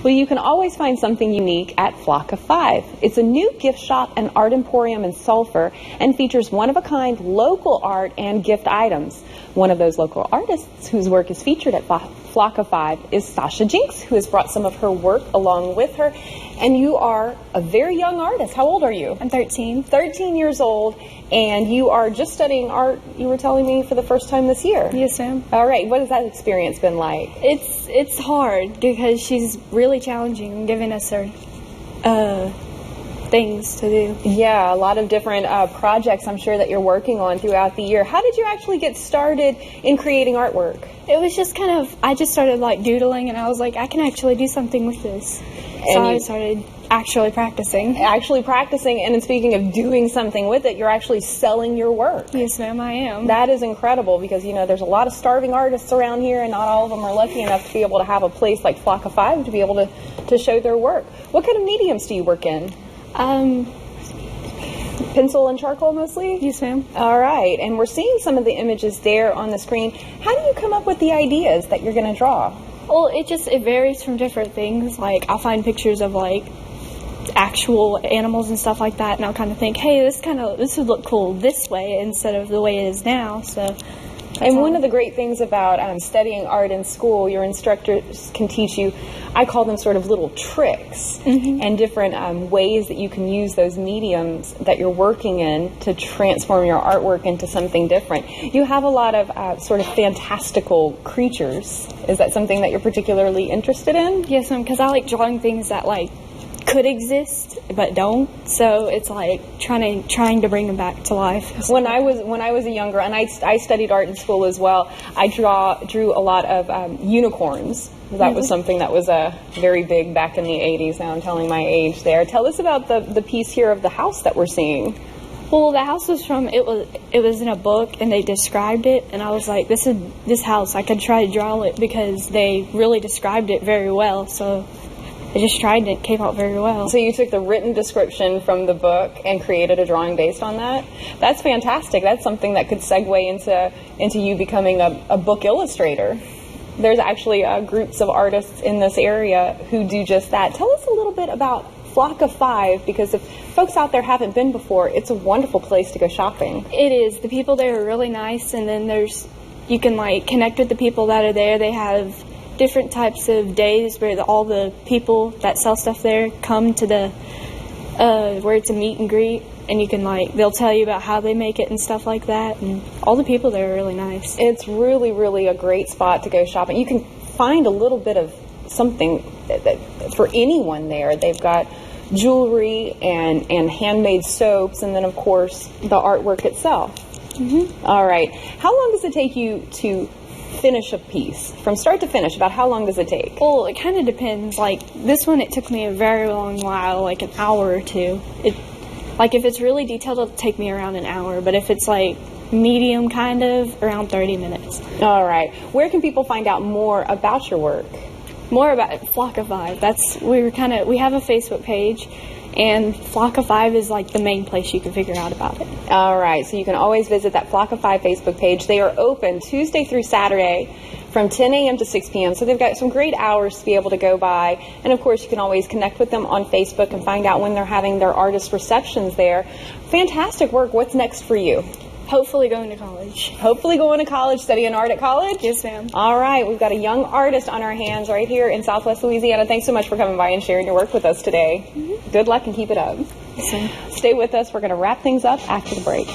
Well, you can always find something unique at Flock of Five. It's a new gift shop and art emporium in Sulphur and features one-of-a-kind local art and gift items. One of those local artists whose work is featured at Flock of Five is STACIA JENKS, who has brought some of her work along with her. And you are a very young artist. How old are you? I'm 13. 13 years old, and you are just studying art, you were telling me, for the first time this year. Yes, ma'am. All right. What has that experience been like? It's hard because she's really challenging and giving us her things to do. Yeah, a lot of different projects I'm sure that you're working on throughout the year. How did you actually get started in creating artwork? It was just kind of, I just started like doodling and I was like, I can actually do something with this. So I started actually practicing. And then speaking of doing something with it, you're actually selling your work. Yes, ma'am, I am. That is incredible because, you know, there's a lot of starving artists around here and not all of them are lucky enough to be able to have a place like Flock of Five to be able to show their work. What kind of mediums do you work in? Pencil and charcoal mostly? Yes, ma'am. All right, and we're seeing some of the images there on the screen. How do you come up with the ideas that you're going to draw? Well, it varies from different things. Like, I'll find pictures of like actual animals and stuff like that, and I'll kind of think, hey, this would look cool this way instead of the way it is now. So. And one of the great things about studying art in school, your instructors can teach you, I call them sort of little tricks and different ways that you can use those mediums that you're working in to transform your artwork into something different. You have a lot of sort of fantastical creatures. Is that something that you're particularly interested in? Yes, ma'am, because I like drawing things that like could exist but don't, so it's like trying to bring them back to life. When I was a younger, and I studied art in school as well, I drew a lot of unicorns. That was something that was very big back in the 80s. Now I'm telling my age there. Tell us about the piece here of the house that we're seeing. Well, the house was it was in a book and they described it, and I was like, this house, I could try to draw it because they really described it very well, so I just tried and it came out very well. So you took the written description from the book and created a drawing based on that? That's fantastic. That's something that could segue into you becoming a book illustrator. There's actually groups of artists in this area who do just that. Tell us a little bit about Flock of Five, because if folks out there haven't been before, it's a wonderful place to go shopping. It is. The people there are really nice, and then you can like connect with the people that are there. They have different types of days where all the people that sell stuff there come to the where it's a meet and greet, and you can they'll tell you about how they make it and stuff like that, and all the people there are really nice. It's really, really a great spot to go shopping. You can find a little bit of something for anyone there. They've got jewelry and handmade soaps, and then of course the artwork itself. All right, how long does it take you to finish a piece from start to finish? About how long does it take? Well, it kind of depends. Like this one, it took me a very long while, like an hour or two. Like if it's really detailed, it'll take me around an hour, but if it's like medium kind of, around 30 minutes. All right, where can people find out more about your work? More about Flock of Five. We have a Facebook page, and Flock of Five is like the main place you can figure out about it. All right, so you can always visit that Flock of Five Facebook page. They are open Tuesday through Saturday from 10 a.m. to 6 p.m. So they've got some great hours to be able to go by. And of course, you can always connect with them on Facebook and find out when they're having their artist receptions there. Fantastic work. What's next for you? Hopefully going to college. Hopefully going to college, studying art at college? Yes, ma'am. All right, we've got a young artist on our hands right here in Southwest Louisiana. Thanks so much for coming by and sharing your work with us today. Good luck and keep it up. Yes, ma'am. Stay with us. We're going to wrap things up after the break.